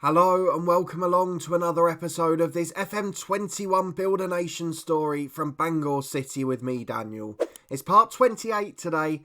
Hello and welcome along to another episode of this FM21 Build a Nation story from Bangor City with me, Daniel. It's part 28 today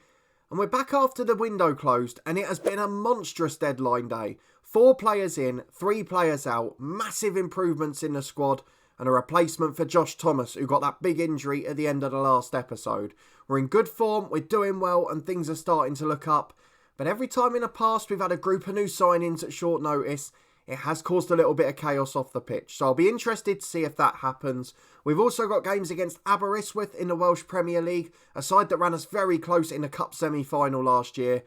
and we're back after the window closed and it has been a monstrous deadline day. 4 players in, 3 players out, massive improvements in the squad and a replacement for Josh Thomas who got that big injury at the end of the last episode. We're in good form, we're doing well and things are starting to look up. But every time in the past we've had a group of new signings at short notice, it has caused a little bit of chaos off the pitch. So I'll be interested to see if that happens. We've also got games against Aberystwyth in the Welsh Premier League, a side that ran us very close in the Cup semi-final last year.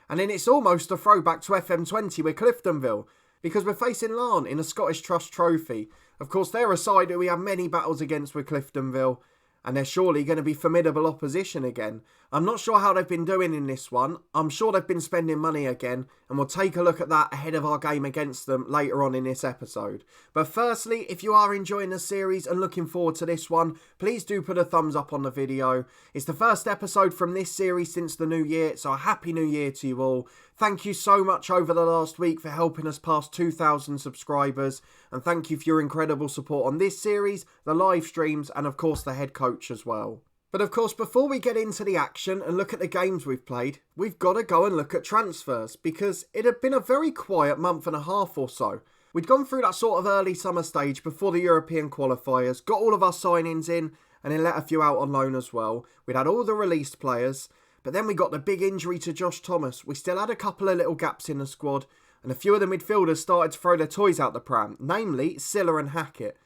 And then it's almost a throwback to FM20 with Cliftonville, because we're facing Larne in a Scottish Trust Trophy. Of course, they're a side that we have many battles against with Cliftonville, and they're surely going to be formidable opposition again. I'm not sure how they've been doing in this one. I'm sure they've been spending money again, and we'll take a look at that ahead of our game against them later on in this episode. But firstly, if you are enjoying the series and looking forward to this one, please do put a thumbs up on the video. It's the first episode from this series since the new year, so a happy new year to you all. Thank you so much over the last week for helping us past 2,000 subscribers, and thank you for your incredible support on this series, the live streams, and of course the head coach as well. But of course, before we get into the action and look at the games we've played, we've got to go and look at transfers, because it had been a very quiet month and a half or so. We'd gone through that sort of early summer stage before the European qualifiers, got all of our signings in, and then let a few out on loan as well. We'd had all the released players, but then we got the big injury to Josh Thomas. We still had a couple of little gaps in the squad, and a few of the midfielders started to throw their toys out the pram, namely Silla and Hackett.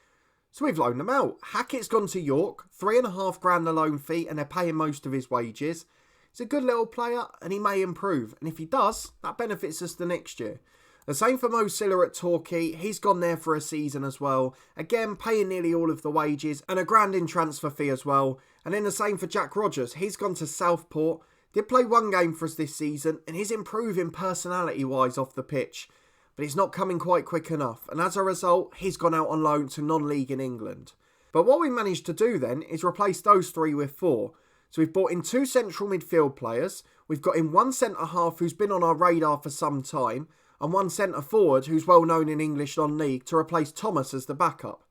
So we've loaned them out. Hackett's gone to York, $3,500 a loan fee, and they're paying most of his wages. He's a good little player, and he may improve. And if he does, that benefits us the next year. The same for Mo Silla at Torquay. He's gone there for a season as well. Again, paying nearly all of the wages, and a grand in transfer fee as well. And then the same for Jack Rogers. He's gone to Southport. Did play one game for us this season, and he's improving personality-wise off the pitch. But he's not coming quite quick enough, and as a result, he's gone out on loan to non-league in England. But what we managed to do then is replace those 3 with 4. So we've brought in 2 central midfield players, we've got in 1 centre-half who's been on our radar for some time, and 1 centre-forward who's well known in English non-league to replace Thomas as the backup.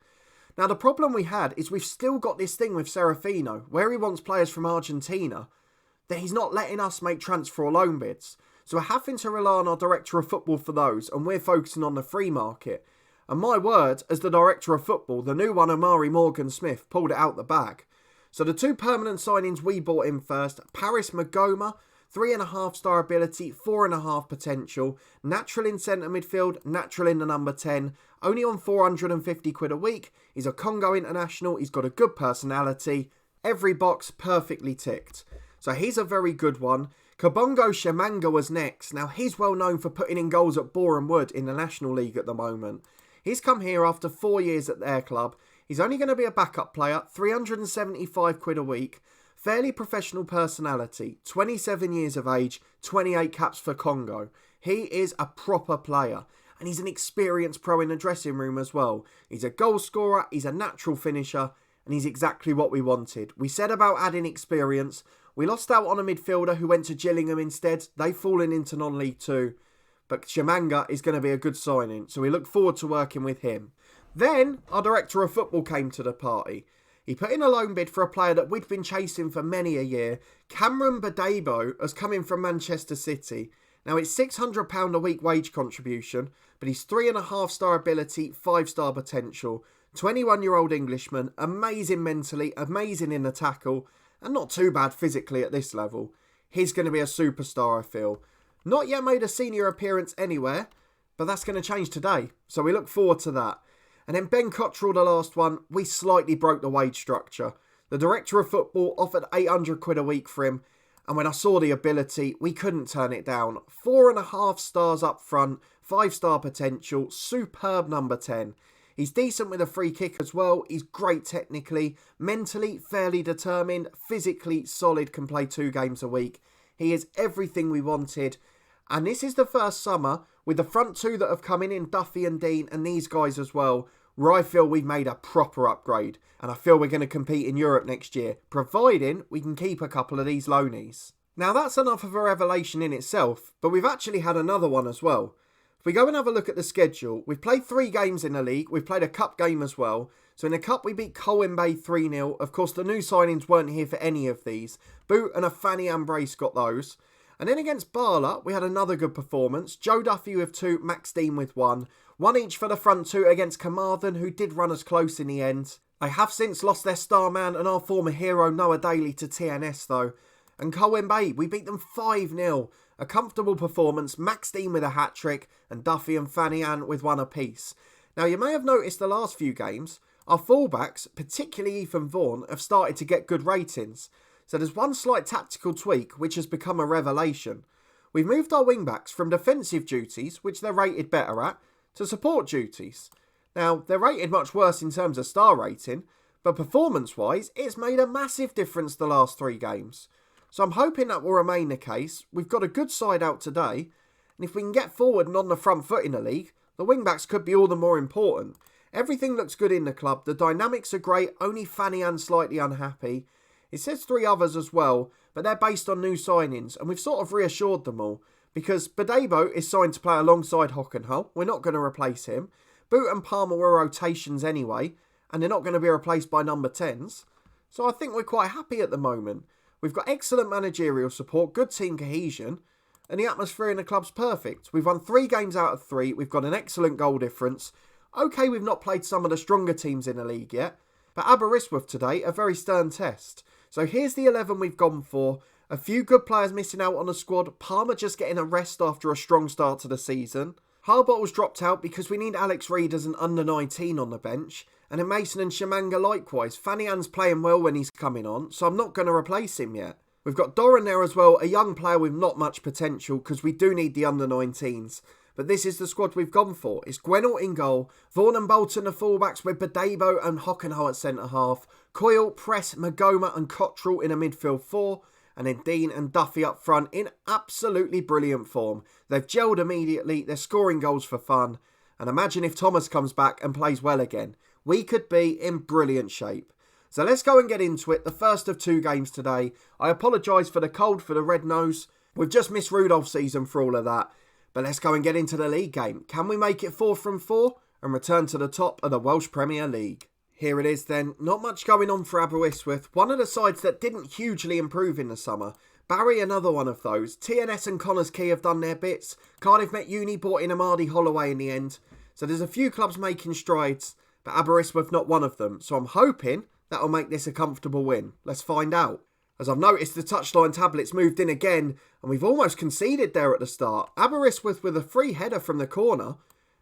Now the problem we had is we've still got this thing with Serafino, where he wants players from Argentina, that he's not letting us make transfer or loan bids. So we're having to rely on our director of football for those, and we're focusing on the free market. And my word, as the director of football, the new one, Amari Morgan-Smith, pulled it out the bag. So the 2 permanent signings we bought in first, Paris Magoma, 3.5 star ability, 4.5 potential, natural in centre midfield, natural in the number 10, only on £450 a week. He's a Congo international, he's got a good personality, every box perfectly ticked. So he's a very good one. Kabongo Shemanga was next. Now he's well known for putting in goals at Boreham Wood in the National League at the moment. He's come here after 4 years at their club. He's only going to be a backup player, £375 a week. Fairly professional personality, 27 years of age, 28 caps for Congo. He is a proper player. And he's an experienced pro in the dressing room as well. He's a goal scorer, he's a natural finisher, and he's exactly what we wanted. We said about adding experience. We lost out on a midfielder who went to Gillingham instead. They've fallen into non-league too. But Shemanga is going to be a good signing, so we look forward to working with him. Then, our director of football came to the party. He put in a loan bid for a player that we'd been chasing for many a year. Cameron Badebo has come in from Manchester City. Now, it's £600 a week wage contribution, but he's 3.5 star ability, 5 star potential. 21-year-old Englishman, amazing mentally, amazing in the tackle, and not too bad physically at this level. He's going to be a superstar, I feel. Not yet made a senior appearance anywhere, but that's going to change today, so we look forward to that. And then Ben Cottrell, the last one, we slightly broke the wage structure. The director of football offered £800 a week for him, and when I saw the ability, we couldn't turn it down. 4.5 stars up front, 5 star potential, superb number 10. He's decent with a free kick as well. He's great technically, mentally fairly determined, physically solid, can play 2 games a week. He is everything we wanted. And this is the first summer with the front 2 that have come in Duffy and Dean and these guys as well, where I feel we've made a proper upgrade. And I feel we're going to compete in Europe next year, providing we can keep a couple of these loanies. Now that's enough of a revelation in itself, but we've actually had another one as well. If we go and have a look at the schedule, we've played 3 games in the league. We've played a cup game as well. So in the cup, we beat Colwyn Bay 3-0. Of course, the new signings weren't here for any of these. Boot and a Fanny and Brace got those. And then against Barla, we had another good performance. Joe Duffy with 2, Max Dean with 1. 1 each for the front 2 against Carmarthen, who did run us close in the end. They have since lost their star man and our former hero Noah Daly to TNS though. And Colwyn Bay, we beat them 5-0. A comfortable performance, Max Dean with a hat-trick, and Duffy and Fanny Ann with 1 apiece. Now, you may have noticed the last few games, our fullbacks, particularly Ethan Vaughan, have started to get good ratings. So there's one slight tactical tweak, which has become a revelation. We've moved our wingbacks from defensive duties, which they're rated better at, to support duties. Now, they're rated much worse in terms of star rating, but performance-wise, it's made a massive difference the last 3 games. So I'm hoping that will remain the case. We've got a good side out today, and if we can get forward and on the front foot in the league, the wingbacks could be all the more important. Everything looks good in the club, the dynamics are great, only Fanny Ann slightly unhappy. It says 3 others as well, but they're based on new signings, and we've sort of reassured them all, because Badebo is signed to play alongside Hockenhull, we're not going to replace him. Boot and Palmer were rotations anyway, and they're not going to be replaced by number 10s. So I think we're quite happy at the moment. We've got excellent managerial support, good team cohesion, and the atmosphere in the club's perfect. We've won 3 games out of 3, we've got an excellent goal difference. OK, we've not played some of the stronger teams in the league yet, but Aberystwyth today, a very stern test. So here's the 11 we've gone for. A few good players missing out on the squad, Palmer just getting a rest after a strong start to the season. Harbottle's dropped out because we need Alex Reid as an under-19 on the bench. And then Mason and Shamanga likewise. Fanny Ann's playing well when he's coming on, so I'm not going to replace him yet. We've got Doran there as well, a young player with not much potential because we do need the under-19s. But this is the squad we've gone for. It's Gwenault in goal, Vaughan and Bolton the fullbacks with Badebo and Hockenhull at centre-half, Coyle, Press, Magoma and Cottrell in a midfield 4, and then Dean and Duffy up front in absolutely brilliant form. They've gelled immediately, they're scoring goals for fun, and imagine if Thomas comes back and plays well again. We could be in brilliant shape. So let's go and get into it. The first of 2 games today. I apologise for the cold, for the red nose. We've just missed Rudolph's season for all of that. But let's go and get into the league game. Can we make it 4 from 4 and return to the top of the Welsh Premier League? Here it is then. Not much going on for Aberystwyth. One of the sides that didn't hugely improve in the summer. Barry, another one of those. TNS and Connors Key have done their bits. Cardiff Met Uni bought in Amadi Holloway in the end. So there's a few clubs making strides, but Aberystwyth not one of them. So I'm hoping that'll make this a comfortable win. Let's find out. As I've noticed, the touchline tablets moved in again, and we've almost conceded there at the start. Aberystwyth with a free header from the corner,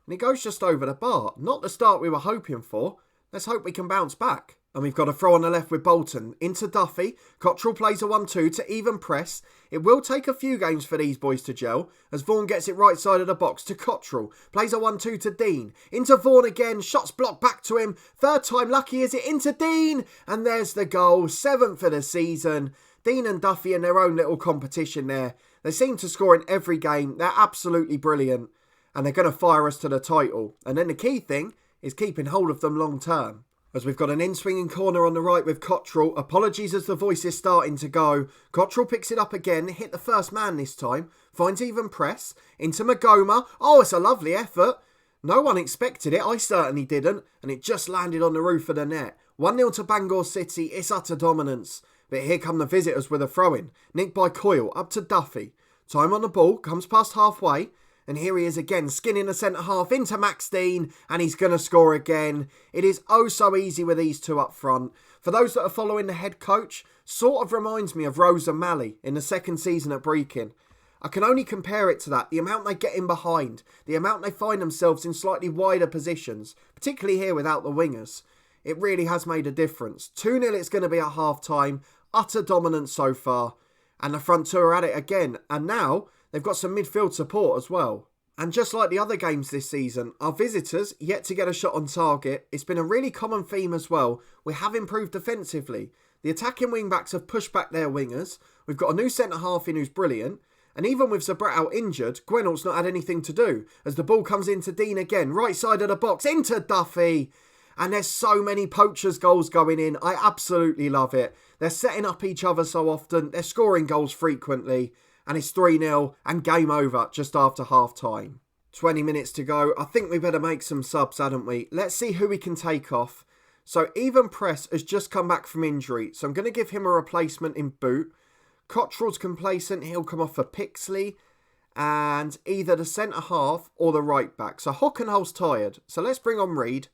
and it goes just over the bar. Not the start we were hoping for. Let's hope we can bounce back. And we've got a throw on the left with Bolton. Into Duffy. Cottrell plays a 1-2 to even press. It will take a few games for these boys to gel, as Vaughan gets it right side of the box to Cottrell. Plays a 1-2 to Dean. Into Vaughan again. Shots blocked back to him. Third time lucky is it into Dean. And there's the goal. 7th for the season. Dean and Duffy in their own little competition there. They seem to score in every game. They're absolutely brilliant. And they're going to fire us to the title. And then the key thing is keeping hold of them long term. As we've got an in-swinging corner on the right with Cottrell. Apologies as the voice is starting to go. Cottrell picks it up again. Hit the first man this time. Finds even press. Into Magoma. Oh, it's a lovely effort. No one expected it. I certainly didn't. And it just landed on the roof of the net. 1-0 to Bangor City. It's utter dominance. But here come the visitors with a throw-in. Nicked by Coyle. Up to Duffy. Time on the ball. Comes past halfway. And here he is again, skinning the centre-half into Max Dean, and he's going to score again. It is oh so easy with these two up front. For those that are following the head coach, sort of reminds me of Rose and Malley in the second season at Brechin. I can only compare it to that, the amount they get in behind, the amount they find themselves in slightly wider positions, particularly here without the wingers. It really has made a difference. 2-0 it's going to be at half-time, utter dominance so far. And the front two are at it again, and now they've got some midfield support as well. And just like the other games this season, our visitors yet to get a shot on target. It's been a really common theme as well. We have improved defensively. The attacking wing-backs have pushed back their wingers. We've got a new centre-half in who's brilliant. And even with Zabret out injured, Gwenault's not had anything to do. As the ball comes into Dean again, right side of the box, into Duffy. And there's so many poachers goals going in. I absolutely love it. They're setting up each other so often. They're scoring goals frequently. And it's 3-0 and game over just after half-time. 20 minutes to go. I think we better make some subs, hadn't we? Let's see who we can take off. So Even Press has just come back from injury, so I'm going to give him a replacement in boot. Cottrell's complacent, he'll come off for Pixley. And either the centre-half or the right-back. So Hockenhull's tired, so let's bring on Reid.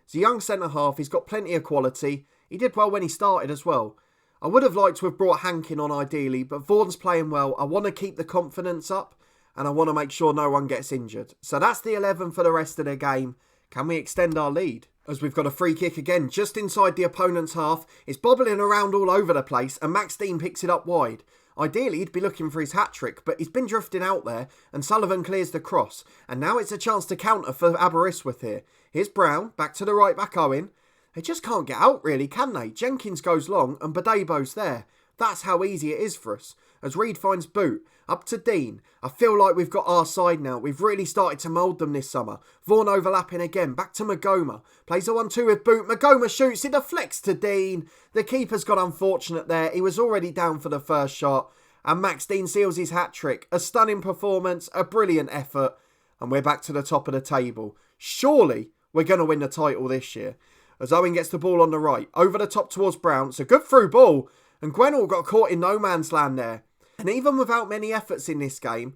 He's a young centre-half, he's got plenty of quality. He did well when he started as well. I would have liked to have brought Hankin on ideally, but Vaughan's playing well. I want to keep the confidence up, and I want to make sure no one gets injured. So that's the 11 for the rest of the game. Can we extend our lead? As we've got a free kick again, just inside the opponent's half. It's bobbling around all over the place, and Max Dean picks it up wide. Ideally, he'd be looking for his hat-trick, but he's been drifting out there, and Sullivan clears the cross. And now it's a chance to counter for Aberystwyth here. Here's Brown, back to the right-back Owen. They just can't get out really, can they? Jenkins goes long, and Badebo's there. That's how easy it is for us. As Reid finds Boot, up to Dean. I feel like we've got our side now. We've really started to mould them this summer. Vaughan overlapping again. Back to Magoma. Plays a 1-2 with Boot. Magoma shoots. It deflects to Dean. The keeper's got unfortunate there. He was already down for the first shot. And Max Dean seals his hat-trick. A stunning performance. A brilliant effort. And we're back to the top of the table. Surely we're going to win the title this year. As Owen gets the ball on the right. Over the top towards Brown. It's a good through ball. And Gwenault got caught in no man's land there. And even without many efforts in this game,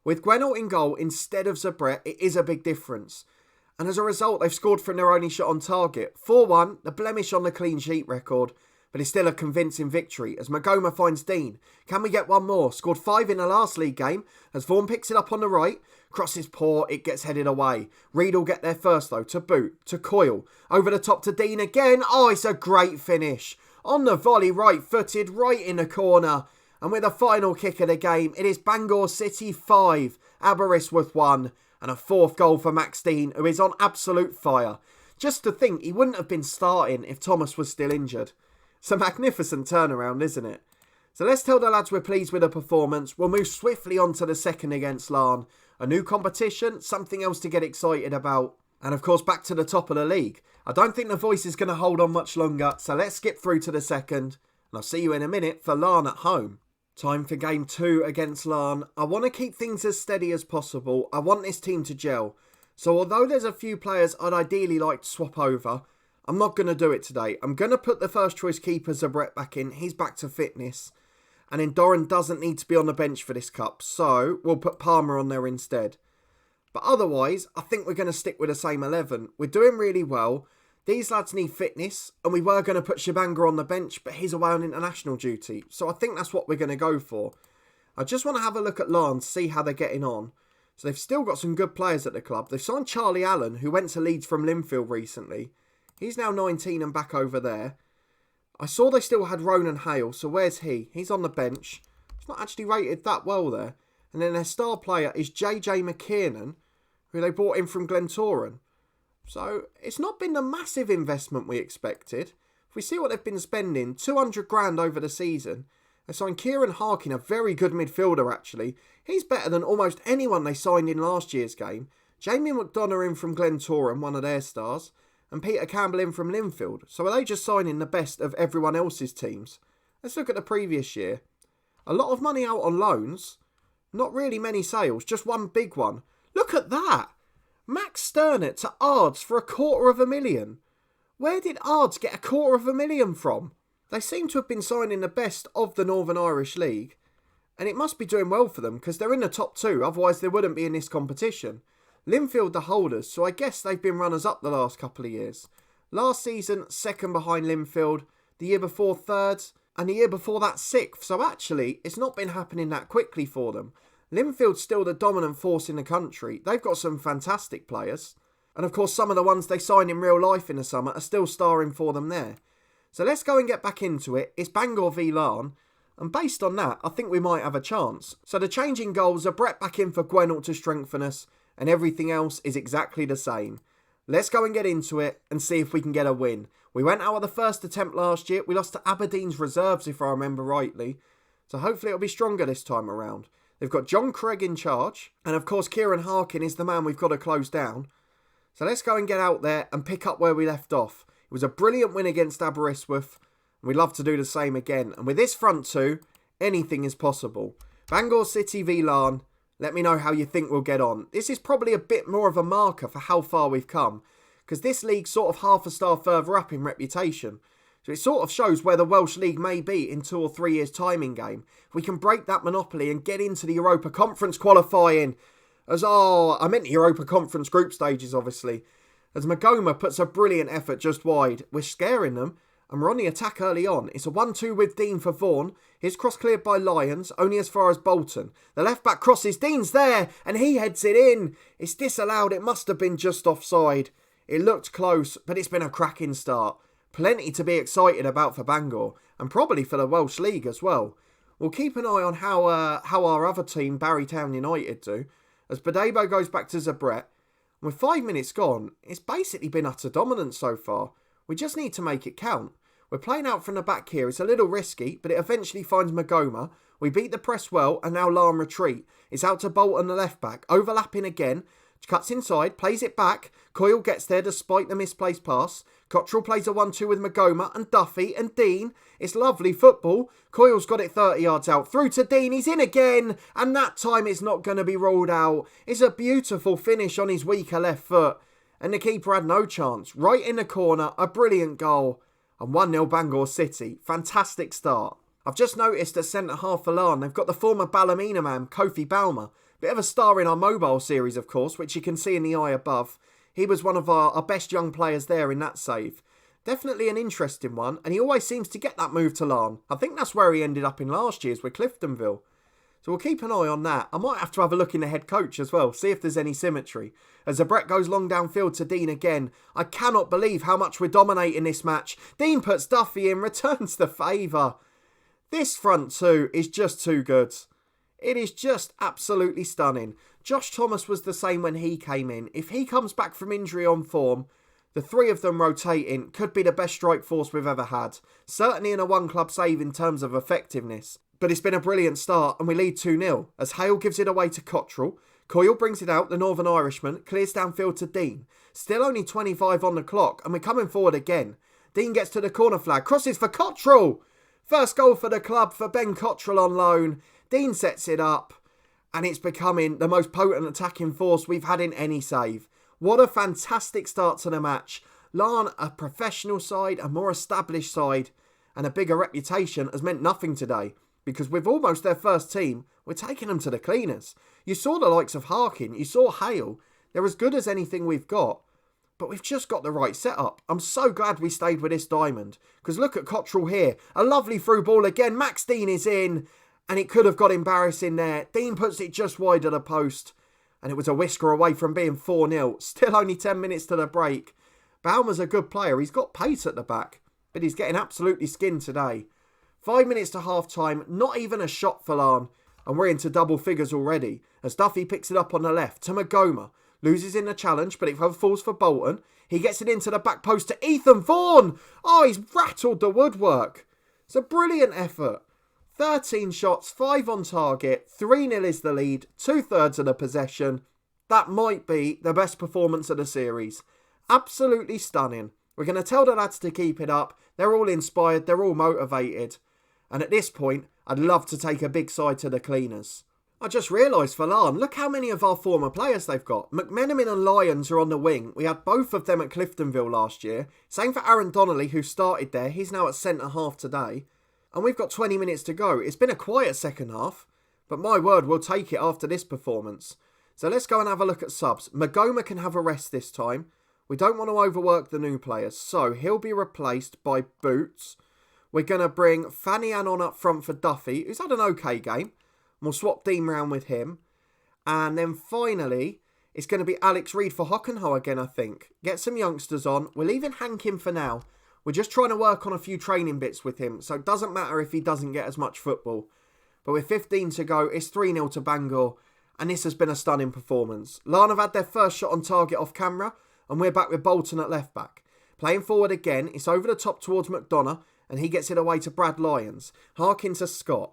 with Gwenault in goal instead of Zabret, it is a big difference. And as a result, they've scored from their only shot on target. 4-1, the blemish on the clean sheet record, but it's still a convincing victory as Magoma finds Dean. Can we get one more? Scored 5 in the last league game as Vaughan picks it up on the right. Cross is poor, it gets headed away. Reid will get there first though, to Boot, to Coyle. Over the top to Dean again. Oh, it's a great finish. On the volley, right-footed, right in the corner. And with the final kick of the game, it is Bangor City 5, Aberystwyth 1, and a fourth goal for Max Dean, who is on absolute fire. Just to think, he wouldn't have been starting if Thomas was still injured. It's a magnificent turnaround, isn't it? So let's tell the lads we're pleased with the performance. We'll move swiftly on to the second against Larne. A new competition, something else to get excited about. And of course, back to the top of the league. I don't think the voice is going to hold on much longer, so let's skip through to the second. And I'll see you in a minute for Larne at home. Time for game 2 against Larne. I want to keep things as steady as possible. I want this team to gel. So although there's a few players I'd ideally like to swap over, I'm not going to do it today. I'm going to put the first choice keeper Zabret back in. He's back to fitness. And then Doran doesn't need to be on the bench for this cup. So we'll put Palmer on there instead. But otherwise, I think we're going to stick with the same 11. We're doing really well. These lads need fitness, and we were going to put Shabanga on the bench, but he's away on international duty. So I think that's what we're going to go for. I just want to have a look at Larne to see how they're getting on. So they've still got some good players at the club. They've signed Charlie Allen, who went to Leeds from Linfield recently. He's now 19 and back over there. I saw they still had Ronan Hale, so where's he? He's on the bench. He's not actually rated that well there. And then their star player is JJ McKiernan, who they brought in from Glentoran. So it's not been the massive investment we expected. If we see what they've been spending, 200 grand over the season. They signed Kieran Harkin, a very good midfielder actually. He's better than almost anyone they signed in last year's game. Jamie McDonough in from Glentoran, one of their stars. And Peter Campbell in from Linfield. So are they just signing the best of everyone else's teams? Let's look at the previous year. A lot of money out on loans. Not really many sales, just one big one. Look at that! Max Sternert to Ards for $250,000. Where did Ards get $250,000 from? They seem to have been signing the best of the Northern Irish League. And it must be doing well for them because they're in the top 2, otherwise they wouldn't be in this competition. Linfield the holders, so I guess they've been runners up the last couple of years. Last season, 2nd behind Linfield. The year before, 3rd. And the year before that, 6th. So actually, it's not been happening that quickly for them. Linfield's still the dominant force in the country. They've got some fantastic players. And of course, some of the ones they signed in real life in the summer are still starring for them there. So let's go and get back into it. It's Bangor v Larne. And based on that, I think we might have a chance. So the change in goals are Brett back in for Gwenault to strengthen us. And everything else is exactly the same. Let's go and get into it and see if we can get a win. We went out of the first attempt last year. We lost to Aberdeen's reserves, if I remember rightly. So hopefully it'll be stronger this time around. They've got John Craig in charge. And of course, Kieran Harkin is the man we've got to close down. So let's go and get out there and pick up where we left off. It was a brilliant win against Aberystwyth. And we'd love to do the same again. And with this front two, anything is possible. Bangor City v Larne. Let me know how you think we'll get on. This is probably a bit more of a marker for how far we've come, because this league's sort of half a star further up in reputation. So it sort of shows where the Welsh League may be in 2 or 3 years' time in game. If we can break that monopoly and get into the Europa Conference qualifying, I meant the Europa Conference group stages, obviously. As Magoma puts a brilliant effort just wide, we're scaring them, and we're on the attack early on. It's a 1-2 with Dean for Vaughan. His cross cleared by Lyons, only as far as Bolton. The left back crosses, Dean's there, and he heads it in. It's disallowed, it must have been just offside. It looked close, but it's been a cracking start. Plenty to be excited about for Bangor, and probably for the Welsh League as well. We'll keep an eye on how our other team, Barrytown United, do, as Badebo goes back to Zabret. With 5 minutes gone, it's basically been utter dominance so far. We just need to make it count. We're playing out from the back here. It's a little risky, but it eventually finds Magoma. We beat the press well, and now Larne retreat. It's out to Bolton, the left back, overlapping again. Cuts inside, plays it back. Coyle gets there despite the misplaced pass. Cottrell plays a 1-2 with Magoma and Duffy and Dean. It's lovely football. Coyle's got it 30 yards out. Through to Dean. He's in again. And that time it's not going to be ruled out. It's a beautiful finish on his weaker left foot. And the keeper had no chance. Right in the corner. A brilliant goal. And 1-0 Bangor City. Fantastic start. I've just noticed at centre-half for Larne, they've got the former Ballymena man, Kofi Balmer. Bit of a star in our mobile series, of course, which you can see in the eye above. He was one of our best young players there in that save. Definitely an interesting one, and he always seems to get that move to Larne. I think that's where he ended up in last year's with Cliftonville. So we'll keep an eye on that. I might have to have a look in the head coach as well, see if there's any symmetry. As Zabret goes long downfield to Dean again. I cannot believe how much we're dominating this match. Dean puts Duffy in, returns the favour. This front two is just too good. It is just absolutely stunning. Josh Thomas was the same when he came in. If he comes back from injury on form, the three of them rotating could be the best strike force we've ever had. Certainly in a one-club save in terms of effectiveness. But it's been a brilliant start and we lead 2-0 as Hale gives it away to Cottrell. Coyle brings it out, the Northern Irishman, clears downfield to Dean. Still only 25 on the clock and we're coming forward again. Dean gets to the corner flag, crosses for Cottrell. First goal for the club for Ben Cottrell on loan. Dean sets it up and it's becoming the most potent attacking force we've had in any save. What a fantastic start to the match. Larne, a professional side, a more established side and a bigger reputation has meant nothing today because with almost their first team, we're taking them to the cleaners. You saw the likes of Harkin, you saw Hale. They're as good as anything we've got. But we've just got the right setup. I'm so glad we stayed with this diamond. Because look at Cottrell here. A lovely through ball again. Max Dean is in. And it could have got embarrassing there. Dean puts it just wide of the post. And it was a whisker away from being 4-0. Still only 10 minutes to the break. Baumer's a good player. He's got pace at the back. But he's getting absolutely skinned today. 5 minutes to half time. Not even a shot for Larne. And we're into double figures already. As Duffy picks it up on the left to Magoma. Loses in the challenge, but it falls for Bolton. He gets it into the back post to Ethan Vaughan. Oh, he's rattled the woodwork. It's a brilliant effort. 13 shots, 5 on target. 3-0 is the lead. 2/3 of the possession. That might be the best performance of the series. Absolutely stunning. We're going to tell the lads to keep it up. They're all inspired. They're all motivated. And at this point, I'd love to take a big side to the cleaners. I just realised for Larne, look how many of our former players they've got. McMenamin and Lyons are on the wing. We had both of them at Cliftonville last year. Same for Aaron Donnelly, who started there. He's now at centre-half today. And we've got 20 minutes to go. It's been a quiet second half. But my word, we'll take it after this performance. So let's go and have a look at subs. Magoma can have a rest this time. We don't want to overwork the new players. So he'll be replaced by Boots. We're going to bring Fanian on up front for Duffy, who's had an okay game. We'll swap Dean round with him. And then finally, it's going to be Alex Reid for Hockenhau again, I think. Get some youngsters on. We're leaving Hank in for now. We're just trying to work on a few training bits with him. So it doesn't matter if he doesn't get as much football. But with 15 to go, it's 3-0 to Bangor. And this has been a stunning performance. Larne have had their first shot on target off camera. And we're back with Bolton at left back. Playing forward again, it's over the top towards McDonough. And he gets it away to Brad Lyons. Harkin to Scott.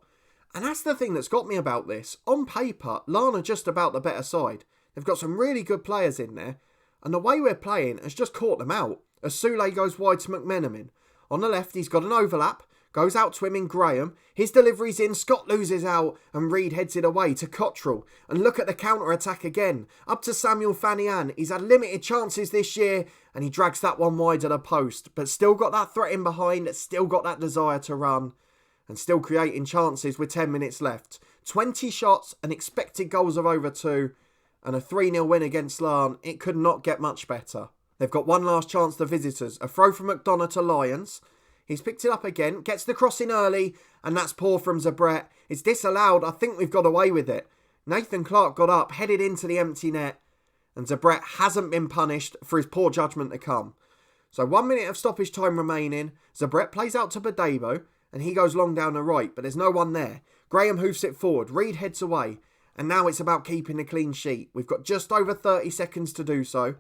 And that's the thing that's got me about this. On paper, Larne are just about the better side. They've got some really good players in there. And the way we're playing has just caught them out. As Soulé goes wide to McMenamin. On the left, he's got an overlap. Goes out to him in Graham. His delivery's in. Scott loses out and Reid heads it away to Cottrell. And look at the counter-attack again. Up to Samuel Fanian. He's had limited chances this year and he drags that one wide at a post. But still got that threat in behind. Still got that desire to run. And still creating chances with 10 minutes left. 20 shots and expected goals of over 2. And a 3-0 win against Larne. It could not get much better. They've got one last chance, the visitors. A throw from McDonough to Lyons. He's picked it up again, gets the cross in early, and that's poor from Zabret. It's disallowed. I think we've got away with it. Nathan Clark got up, headed into the empty net, and Zabret hasn't been punished for his poor judgment to come. So 1 minute of stoppage time remaining. Zabret plays out to Badebo, and he goes long down the right, but there's no one there. Graham hoofs it forward. Reid heads away, and now it's about keeping a clean sheet. We've got just over 30 seconds to do so,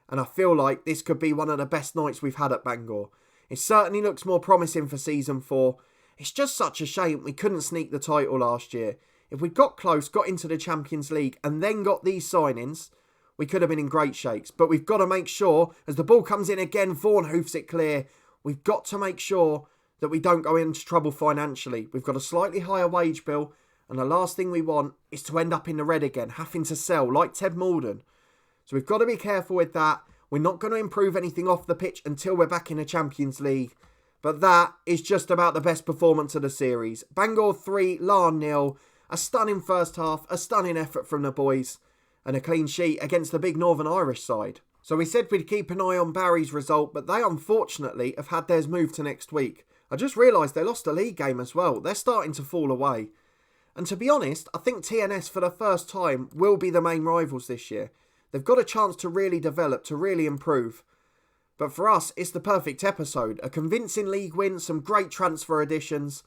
and I feel like this could be one of the best nights we've had at Bangor. It certainly looks more promising for Season 4. It's just such a shame we couldn't sneak the title last year. If we'd got close, got into the Champions League and then got these signings, we could have been in great shakes. But we've got to make sure, as the ball comes in again, Vaughan hoofs it clear. We've got to make sure that we don't go into trouble financially. We've got a slightly higher wage bill and the last thing we want is to end up in the red again, having to sell like Ted Malden. So we've got to be careful with that. We're not going to improve anything off the pitch until we're back in the Champions League. But that is just about the best performance of the series. Bangor 3, Larne 0. A stunning first half, a stunning effort from the boys. And a clean sheet against the big Northern Irish side. So we said we'd keep an eye on Barry's result, but they unfortunately have had theirs moved to next week. I just realised they lost a league game as well. They're starting to fall away. And to be honest, I think TNS for the first time will be the main rivals this year. They've got a chance to really develop, to really improve. But for us, it's the perfect episode. A convincing league win, some great transfer additions,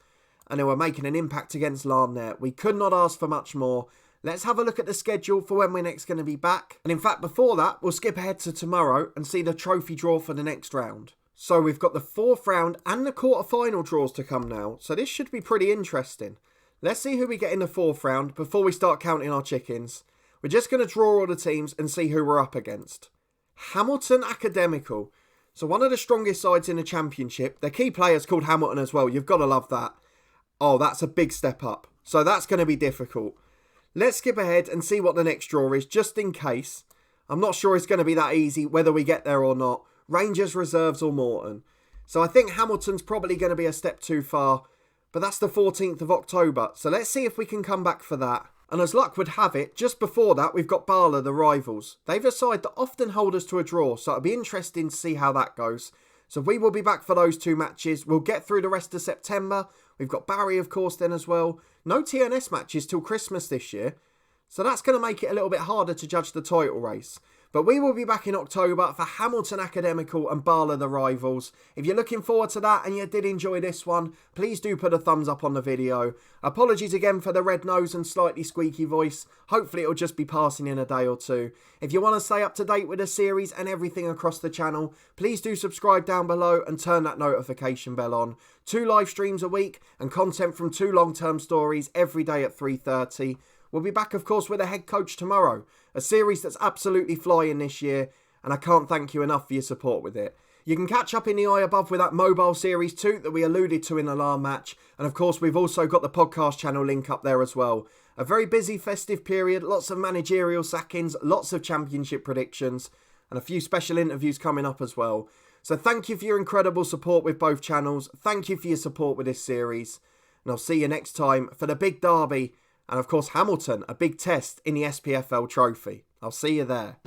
and they were making an impact against Larne there. We could not ask for much more. Let's have a look at the schedule for when we're next going to be back. And in fact, before that, we'll skip ahead to tomorrow and see the trophy draw for the next round. So we've got the 4th round and the quarter-final draws to come now. So this should be pretty interesting. Let's see who we get in the 4th round before we start counting our chickens. We're just going to draw all the teams and see who we're up against. Hamilton Academical. So one of the strongest sides in the Championship. Their key player's called Hamilton as well. You've got to love that. Oh, that's a big step up. So that's going to be difficult. Let's skip ahead and see what the next draw is, just in case. I'm not sure it's going to be that easy, whether we get there or not. Rangers, Reserves or Morton. So I think Hamilton's probably going to be a step too far. But that's the 14th of October. So let's see if we can come back for that. And as luck would have it, just before that, we've got Bala, the rivals. They've a side that often hold us to a draw, so it'll be interesting to see how that goes. So we will be back for those 2 matches. We'll get through the rest of September. We've got Barry, of course, then as well. No TNS matches till Christmas this year. So that's going to make it a little bit harder to judge the title race. But we will be back in October for Hamilton Academical and Bala, the rivals. If you're looking forward to that and you did enjoy this one, please do put a thumbs up on the video. Apologies again for the red nose and slightly squeaky voice. Hopefully it'll just be passing in a day or two. If you want to stay up to date with the series and everything across the channel, please do subscribe down below and turn that notification bell on. 2 live streams a week and content from 2 long-term stories every day at 3:30. We'll be back, of course, with a head coach tomorrow. A series that's absolutely flying this year, and I can't thank you enough for your support with it. You can catch up in the eye above with that mobile series too that we alluded to in the Larne match. And of course, we've also got the podcast channel link up there as well. A very busy festive period, lots of managerial sackings, lots of championship predictions, and a few special interviews coming up as well. So thank you for your incredible support with both channels. Thank you for your support with this series. And I'll see you next time for the big derby. And of course, Hamilton, a big test in the SPFL Trophy. I'll see you there.